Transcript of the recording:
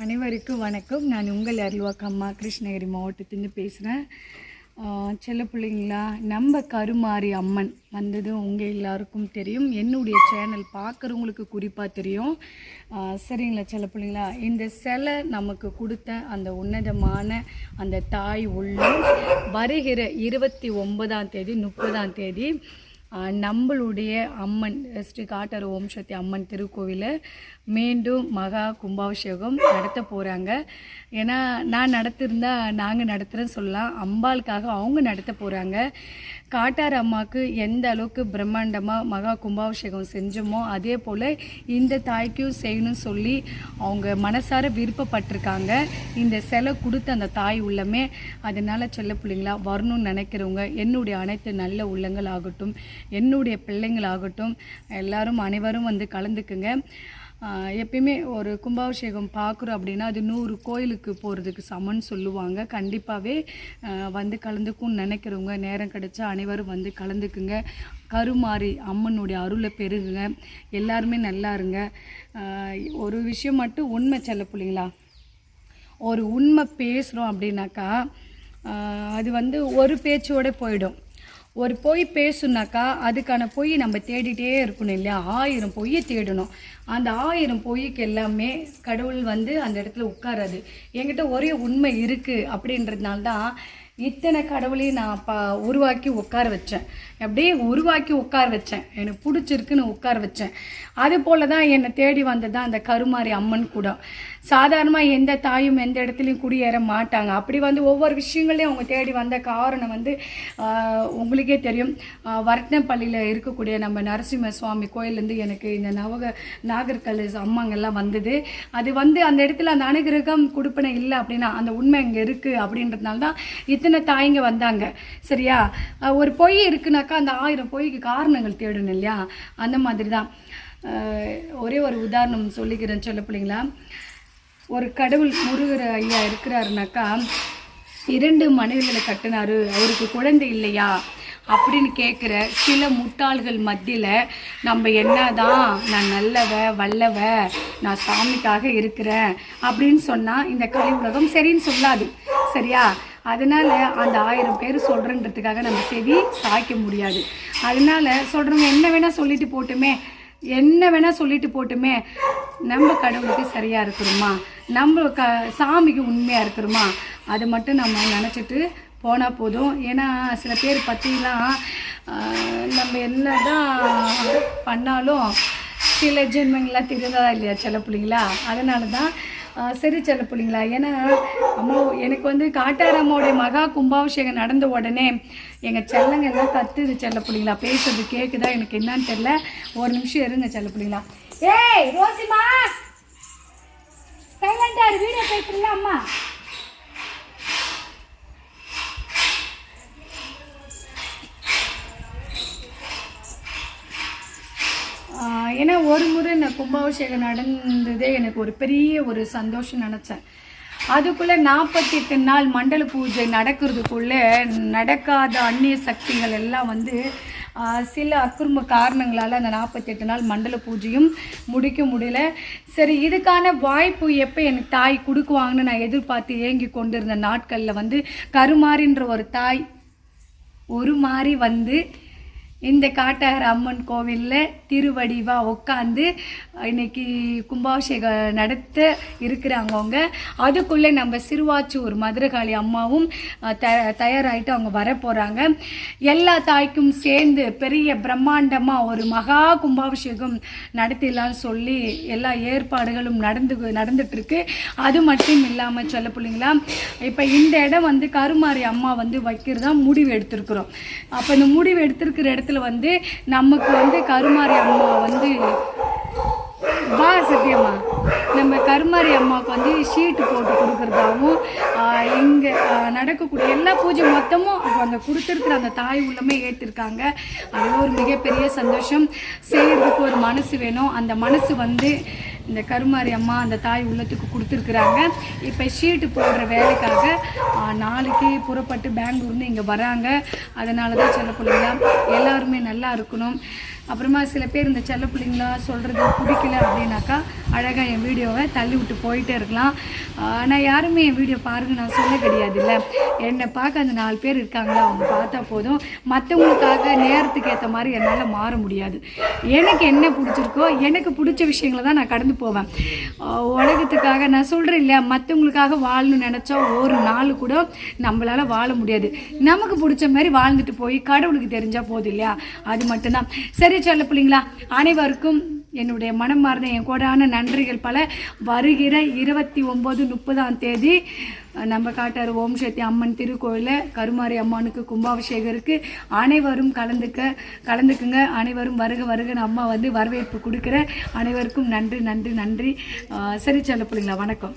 அனைவருக்கும் வணக்கம். நான் உங்கள் அருள்வாக்கம்மா கிருஷ்ணகிரி மாவட்டத்திலேருந்து பேசுகிறேன். செல்ல பிள்ளைங்களா, நம்ம கருமாரி அம்மன் வந்தது உங்கள் எல்லாருக்கும் தெரியும். என்னுடைய சேனல் பார்க்குறவங்களுக்கு குறிப்பாக தெரியும். சரிங்களா செல்ல பிள்ளைங்களா, இந்த சிலை நமக்கு கொடுத்த அந்த உன்னதமான அந்த தாய் உள்ளம் வருகிற 29ஆம் தேதி 30ஆம் தேதி நம்மளுடைய அம்மன் ஸ்ரீ காட்டாறு ஓம் சக்தி அம்மன் திருக்கோவிலில் மீண்டும் மகா கும்பாபிஷேகம் நடத்த போகிறாங்க. ஏன்னா நான் நடத்திருந்தா நாங்கள் நடத்துகிறேன்னு சொல்லலாம், அம்பாளுக்காக அவங்க நடத்த போகிறாங்க. காட்டாறு அம்மாவுக்கு எந்த அளவுக்கு பிரம்மாண்டமாக மகா கும்பாபிஷேகம் செஞ்சோமோ அதே போல் இந்த தாய்க்கும் செய்யணும்னு சொல்லி அவங்க மனசார விருப்பப்பட்டிருக்காங்க. இந்த சிலை கொடுத்த அந்த தாய் உள்ளமே. அதனால் செல்ல பிள்ளைங்களா, வரணும்னு நினைக்கிறவங்க, என்னுடைய அனைத்து நல்ல உள்ளங்கள் ஆகட்டும், என்னுடைய பிள்ளைங்களாகட்டும், எல்லாரும் அனைவரும் வந்து கலந்துக்குங்க. எப்பயுமே ஒரு கும்பாபிஷேகம் பார்க்குறோம் அப்படின்னா அது 100 கோயிலுக்கு போகிறதுக்கு சமன்னு சொல்லுவாங்க. கண்டிப்பாகவே வந்து கலந்துக்கும்னு நினைக்கிறவங்க நேரம் கிடைச்சா அனைவரும் வந்து கலந்துக்குங்க. கருமாரி அம்மனுடைய அருளை பெருகுங்க. எல்லாருமே நல்லா இருங்க. ஒரு விஷயம் மட்டும் உண்மை செல்ல பிள்ளைங்களா, ஒரு உண்மை பேசுகிறோம் அப்படின்னாக்கா அது வந்து ஒரு பேச்சோடு போயிடும். ஒரு பொய் பேசுனாக்கா அதுக்கான பொய் நம்ம தேடிட்டே இருக்கணும் இல்லையா? 1000 பொய்யை தேடணும். அந்த 1000 பொய்க்கு எல்லாமே கடவுள் வந்து அந்த இடத்துல உட்காராது. என்கிட்ட ஒரே உண்மை இருக்குது அப்படின்றதுனால தான் இத்தனை கடவுளையும் நான் உருவாக்கி உட்கார வச்சேன். அப்படியே உருவாக்கி உட்கார வச்சேன். எனக்கு பிடிச்சிருக்குன்னு உட்கார வச்சேன். அது போல் தான் என்னை தேடி வந்தது தான் அந்த கருமாரி அம்மன் கூட. சாதாரணமாக எந்த தாயும் எந்த இடத்துலையும் குடியேற மாட்டாங்க. அப்படி வந்து ஒவ்வொரு விஷயங்களையும் அவங்க தேடி வந்த காரணம் வந்து உங்களுக்கே தெரியும். வரட்னப்பள்ளியில் இருக்கக்கூடிய நம்ம நரசிம்ம சுவாமி கோயிலேருந்து எனக்கு இந்த நாகர்கல் அம்மாங்கெல்லாம் வந்தது. அது வந்து அந்த இடத்துல அந்த அனுகிரகம் கொடுப்பனை இல்லை அப்படின்னா அந்த உண்மை அங்கே இருக்குது அப்படின்றதுனால தான் இத்தனை தாய்ங்க வந்தாங்க. சரியா? ஒரு பொய் இருக்குனாக்கா அந்த 1000 பொய்க்கு காரணங்கள் தேடணும் இல்லையா? அந்த மாதிரி தான். ஒரே ஒரு உதாரணம் சொல்லிக்கிறேன் சொல்ல பிள்ளைங்களா. ஒரு கடவுள் முருகர் ஐயா இருக்கிறாருனாக்கா 2 மனைவிகளை கட்டினாரு, அவருக்கு குழந்தை இல்லையா அப்படின்னு கேட்குற சில முட்டாள்கள் மத்தியில் நம்ம என்னதான் நான் நல்லவ வல்லவ நான் சாமிக்காக இருக்கிறேன் அப்படின்னு சொன்னால் இந்த கலி உலகம் சரின்னு சொல்லாது. சரியா? அதனால் அந்த 1000 பேர் சொல்கிறன்றதுக்காக நம்ம செவி சாய்க்க முடியாது. அதனால் சொல்கிறவங்க என்ன வேணால் சொல்லிட்டு போட்டுமே, நம்ம கடவுளுக்கு சரியாக இருக்கிறோமா, நம்ம சாமிக்கு உண்மையாக இருக்கிறோமா, அதை மட்டும் நம்ம நினச்சிட்டு போனால் போதும். ஏன்னா சில பேர் பற்றிலாம் நம்ம என்ன தான் பண்ணாலும் சில ஜென்மங்கள்லாம் தெரியாதா இல்லையா செல்ல பிள்ளைங்களா? அதனால தான் சரி செல்ல பிள்ளைங்களா. ஏன்னா அம்மா எனக்கு வந்து காட்டாறு அம்மாவுடைய மகா கும்பாபிஷேகம் நடந்த உடனே எங்கள் செல்லங்க எல்லாம் கத்துது செல்ல பிள்ளைங்களா. பேசுறது கேட்குதா எனக்கு என்னன்னு தெரியல. ஒரு நிமிஷம் இருங்க செல்ல பிள்ளைங்களா. ஏய் ரோசிமா, சைலண்டா இரு, வீடியோ பேசுறீங்களா அம்மா? ஏன்னா ஒரு முறை நான் கும்பாபிஷேகம் நடந்ததே எனக்கு ஒரு பெரிய ஒரு சந்தோஷம் நினச்சேன். அதுக்குள்ளே 48 நாள் மண்டல பூஜை நடக்கிறதுக்குள்ளே நடக்காத அந்நிய சக்திகள் எல்லாம் வந்து சில அக்குறும்ப காரணங்களால் அந்த 48 நாள் மண்டல பூஜையும் முடிக்க முடியல. சரி, இதுக்கான வாய்ப்பு எப்போ எனக்கு தாய் கொடுக்குவாங்கன்னு நான் எதிர்பார்த்து ஏங்கி கொண்டிருந்த நாட்களில் வந்து கருமாரின்ற ஒரு தாய் ஒரு மாதிரி வந்து இந்த காட்டாறு அம்மன் கோவிலில் திருவடிவாக உட்காந்து இன்னைக்கு கும்பாபிஷேகம் நடத்த இருக்கிறாங்க. அதுக்குள்ளே நம்ம சிறுவாச்சூர் மதுரகாளி அம்மாவும் தயாராகிட்டு அவங்க வர போகிறாங்க. எல்லா தாய்க்கும் சேர்ந்து பெரிய பிரம்மாண்டமாக ஒரு மகா கும்பாபிஷேகம் நடத்திடலான்னு சொல்லி எல்லா ஏற்பாடுகளும் நடந்துட்டுருக்கு. அது மட்டும் இல்லாமல் சொல்ல பிள்ளைங்களா, இப்போ இந்த இடம் வந்து கருமாரி அம்மா வந்து வைக்கிறதா முடிவு எடுத்திருக்கிறோம். அப்போ இந்த முடிவு எடுத்திருக்கிற இடத்துல வந்து நமக்கு வந்து கருமாரி அம்மா வந்து சத்தியம்மா நம்ம கருமாரி அம்மாவுக்கு வந்து ஷீட்டு போட்டு கொடுக்குறதாகவும் இங்கே நடக்கக்கூடிய எல்லா பூஜை மொத்தமும் அங்கே கொடுத்துருக்குற அந்த தாய் உள்ளமே ஏற்றிருக்காங்க. அது ஒரு மிகப்பெரிய சந்தோஷம். செய்கிறதுக்கு ஒரு மனசு வேணும். அந்த மனசு வந்து இந்த கருமாரி அம்மா அந்த தாய் உள்ளத்துக்கு கொடுத்துருக்குறாங்க. இப்போ ஷீட்டு போடுற வேலைக்காக நாளைக்கு புறப்பட்டு பெங்களூர்னு இங்கே வராங்க. அதனால தான் சொல்ல பிள்ளைங்களா எல்லாருமே நல்லா இருக்கணும். அப்புறமா சில பேர் இந்த செல்ல பிள்ளைங்களா சொல்கிறது பிடிக்கல அப்படின்னாக்கா அழகாக என் வீடியோவை தள்ளி விட்டு போயிட்டே இருக்கலாம். நான் யாருமே என் வீடியோ பாருங்க நான் சொல்ல கிடையாது இல்லை. என்னை பார்க்க அந்த 4 பேர் இருக்காங்களா அவங்க பார்த்தா போதும். மற்றவங்களுக்காக நேரத்துக்கு ஏற்ற மாதிரி என்னால் மாற முடியாது. எனக்கு என்ன பிடிச்சிருக்கோ எனக்கு பிடிச்ச விஷயங்களை தான் நான் கடந்து போவேன். உலகத்துக்காக நான் சொல்கிறேன் இல்லையா, மற்றவங்களுக்காக வாழணும்னு நினச்சா ஒரு நாள் கூட நம்மளால் வாழ முடியாது. நமக்கு பிடிச்ச மாதிரி வாழ்ந்துட்டு போய் கடவுளுக்கு தெரிஞ்சால் போதும் இல்லையா, அது மட்டும்தான். சரி சொல்ல பிள்ளைங்களா, அனைவருக்கும் என்னுடைய மனம் மார்ந்த என் கூடான நன்றிகள் பல. வருகிற 29, 30ஆம் தேதி நம்ம காட்டார் ஓம் சக்தி அம்மன் திருக்கோயிலில் கருமாரி அம்மனுக்கு கும்பாபிஷேகருக்கு அனைவரும் கலந்துக்குங்க. அனைவரும் வருக வருகன்னு அம்மா வந்து வரவேற்பு கொடுக்குற அனைவருக்கும் நன்றி நன்றி நன்றி. சரி சொல்ல பிள்ளைங்களா, வணக்கம்.